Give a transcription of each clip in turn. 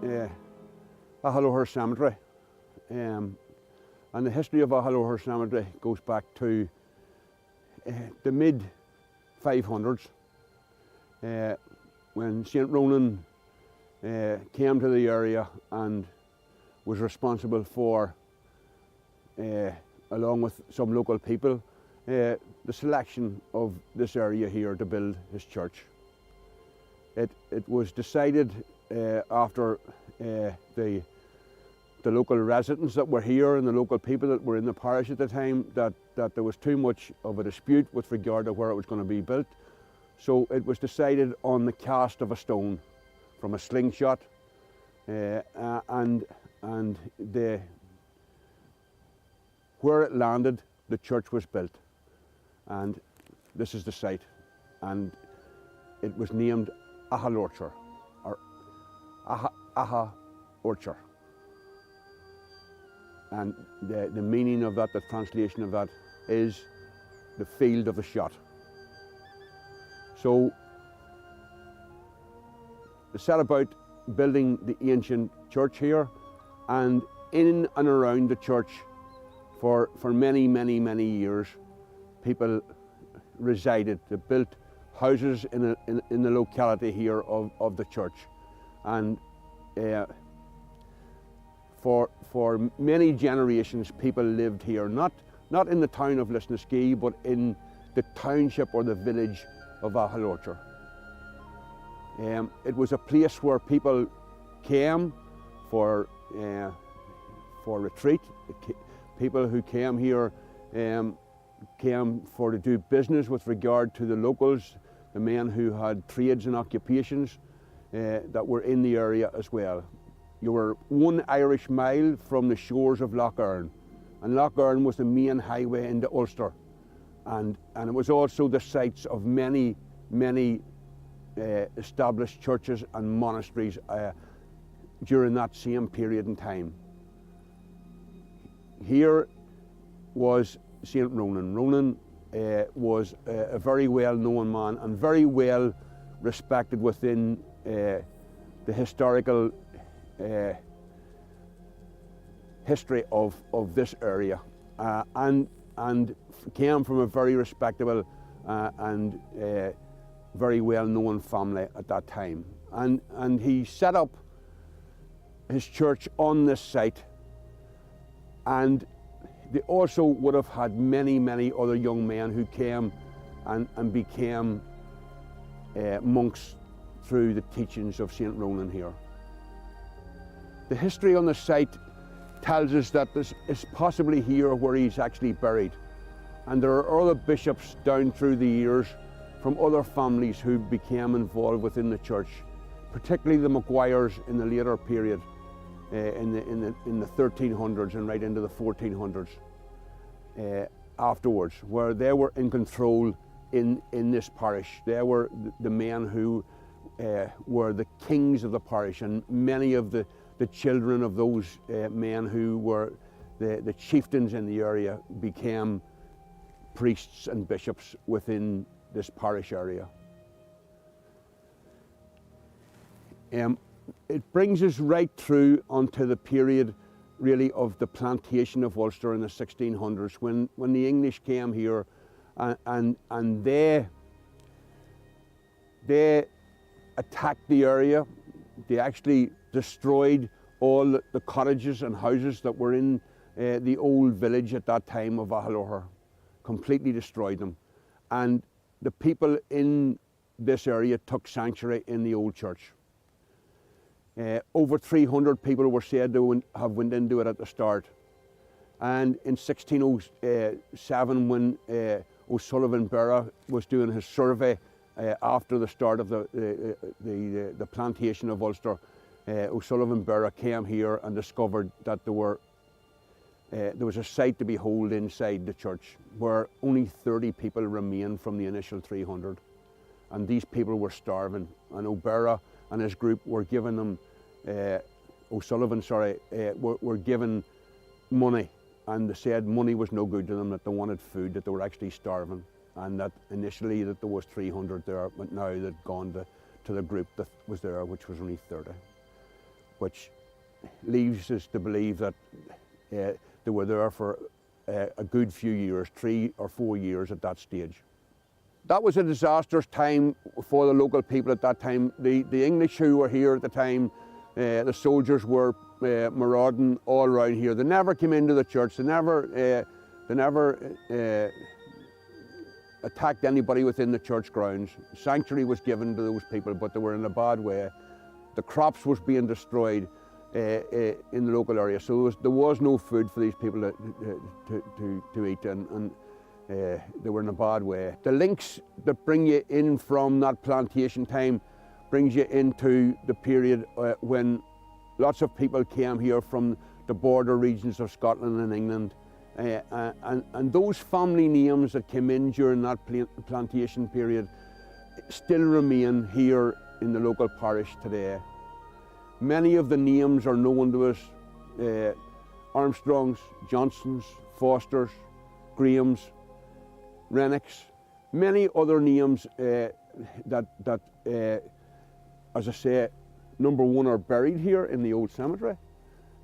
in Aghalurcher Cemetery, and the history of Aghalurcher Cemetery goes back to the mid-500s, when St Ronan came to the area and was responsible for, along with some local people, the selection of this area here to build his church. It was decided after the local residents that were here and the local people that were in the parish at the time that there was too much of a dispute with regard to where it was going to be built. So it was decided on the cast of a stone from a slingshot, and where it landed, the church was built, and this is the site, and it was named Aghalurcher, or Aghalurcher, and the meaning of that, the translation of that, is the field of the shot. So they set about building the ancient church here, and in and around the church for many, many, many years people resided. They built houses in the locality here of the church, and for many generations people lived here, not in the town of Lough, but in the township or the village of Aghalurcher. It was a place where people came for retreat. People who came here came to do business with regard to the locals, the men who had trades and occupations that were in the area as well. You were 1 Irish mile from the shores of Lough Erne, and Lough Erne was the main highway into Ulster, and it was also the sites of many established churches and monasteries during that same period in time. Here was St Ronan. Ronan was a very well-known man and very well respected within the historical history of this area, and came from a very respectable and very well-known family at that time. And he set up his church on this site, and they also would have had many, many other young men who came and became monks through the teachings of St Ronan here. The history on the site tells us that this is possibly here where he's actually buried, and there are other bishops down through the years from other families who became involved within the church, particularly the Maguires in the later period, in the 1300s and right into the 1400s afterwards, where they were in control in this parish. They were the men who were the kings of the parish, and many of the children of those men who were the chieftains in the area became priests and bishops within this parish area. It brings us right through onto the period really of the plantation of Ulster in the 1600s, when the English came here and they attacked the area. They actually destroyed all the cottages and houses that were in the old village at that time of Aghalurcher, completely destroyed them. And the people in this area took sanctuary in the old church. Over 300 people were said to have went into it at the start. And in 1607, when O'Sullivan Burgh was doing his survey after the start of the plantation of Ulster, O'Sullivan Burgh came here and discovered that there was a sight to behold inside the church where only 30 people remained from the initial 300, and these people were starving. And O'Burgh and his group were giving them, were given money, and they said money was no good to them, that they wanted food, that they were actually starving, and that initially that there was 300 there, but now they'd gone to the group that was there, which was only 30. which leaves us to believe that they were there for a good few years, 3 or 4 years at that stage. That was a disastrous time for the local people at that time. The English who were here at the time, the soldiers were marauding all around here. They never came into the church. They never attacked anybody within the church grounds. Sanctuary was given to those people, but they were in a bad way. The crops was being destroyed in the local area, so there was no food for these people to eat, and they were in a bad way. The links that bring you in from that plantation time brings you into the period when lots of people came here from the border regions of Scotland and England, and those family names that came in during that plantation period still remain here in the local parish today. Many of the names are known to us: Armstrongs, Johnsons, Fosters, Grahams, Rennocks, many other names that as I say, number one, are buried here in the old cemetery,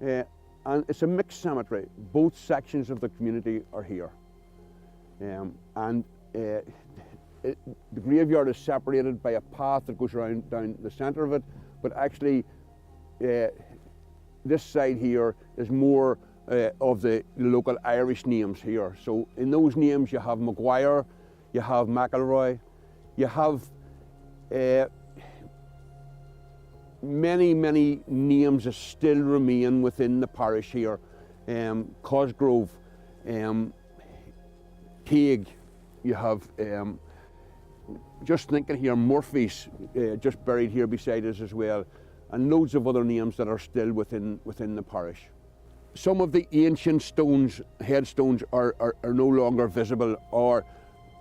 and it's a mixed cemetery. Both sections of the community are here, and the graveyard is separated by a path that goes down the centre of it, but actually this side here is more of the local Irish names here. So in those names you have Maguire, you have McElroy, you have many names that still remain within the parish here. Cosgrove, Teague, you have, just thinking here, Murphy's just buried here beside us as well, and loads of other names that are still within the parish. Some of the ancient stones, headstones, are no longer visible, or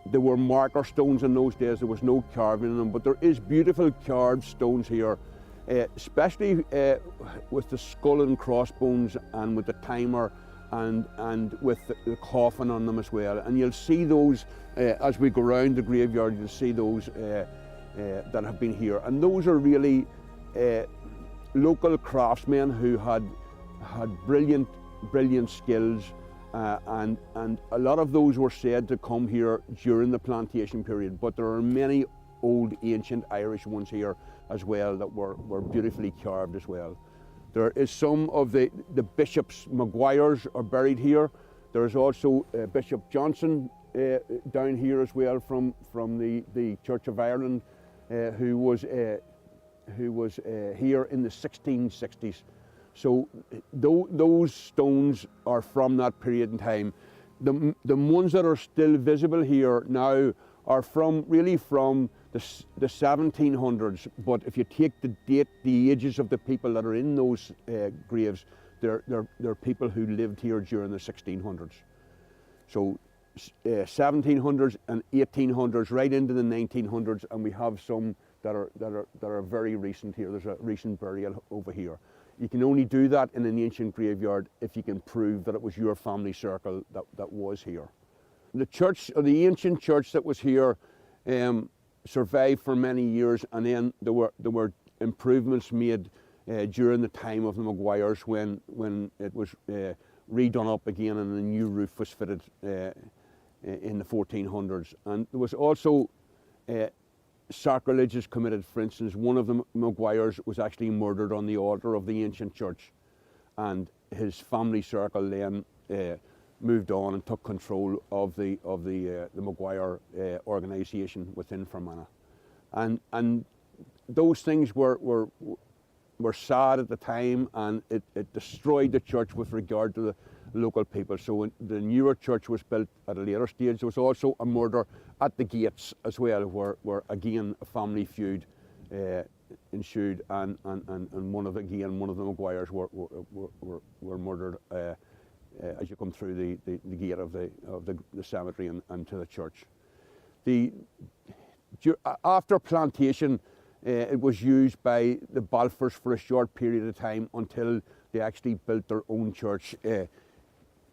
there were marker stones in those days. There was no carving in them, but there is beautiful carved stones here, especially with the skull and crossbones, and with the timer, and with the coffin on them as well. And you'll see those as we go around the graveyard. You'll see those that have been here, and those are really local craftsmen who had brilliant skills, and a lot of those were said to come here during the plantation period, but there are many old ancient Irish ones here as well that were beautifully carved as well. There is some of the bishops' Maguires are buried here. There is also Bishop Johnson down here as well from the Church of Ireland, who was here in the 1660s. So those stones are from that period in time. The ones that are still visible here now are really from the 1700s, but if you take the ages of the people that are in those graves, they're people who lived here during the 1600s. So 1700s and 1800s, right into the 1900s, and we have some that are very recent here. There's a recent burial over here. You can only do that in an ancient graveyard if you can prove that it was your family circle that was here. The church, or the ancient church that was here, survived for many years, and then there were improvements made during the time of the Maguires when it was redone up again and a new roof was fitted in the 1400s. And there was also sacrileges committed. For instance, one of the Maguires was actually murdered on the altar of the ancient church, and his family circle then moved on and took control of the Maguire organisation within Fermanagh, and those things were sad at the time, and it destroyed the church with regard to the local people. So when the newer church was built at a later stage, there was also a murder at the gates as well, where again a family feud ensued, and one of the Maguires were murdered as you come through the gate of the cemetery and to the church. After plantation, it was used by the Balfours for a short period of time until they actually built their own church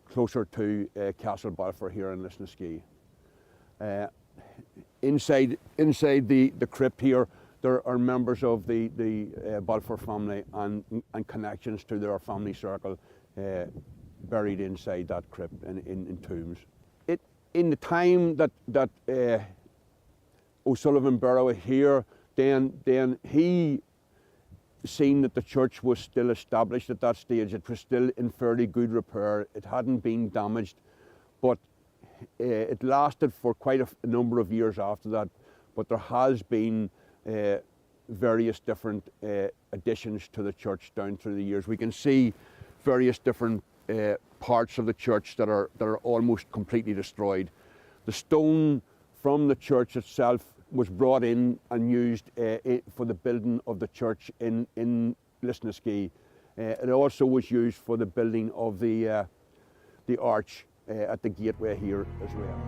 closer to Castle Balfour here in Lisnaskea. Inside the crypt here, there are members of the Balfour family and connections to their family circle buried inside that crypt in tombs. In the time that O'Sullivan Barrow here, then he seen that the church was still established at that stage. It was still in fairly good repair. It hadn't been damaged, but it lasted for quite a number of years after that. But there has been various different additions to the church down through the years. We can see various different parts of the church that are almost completely destroyed. The stone from the church itself was brought in and used for the building of the church in Lisnaskea. It also was used for the building of the arch at the gateway here as well.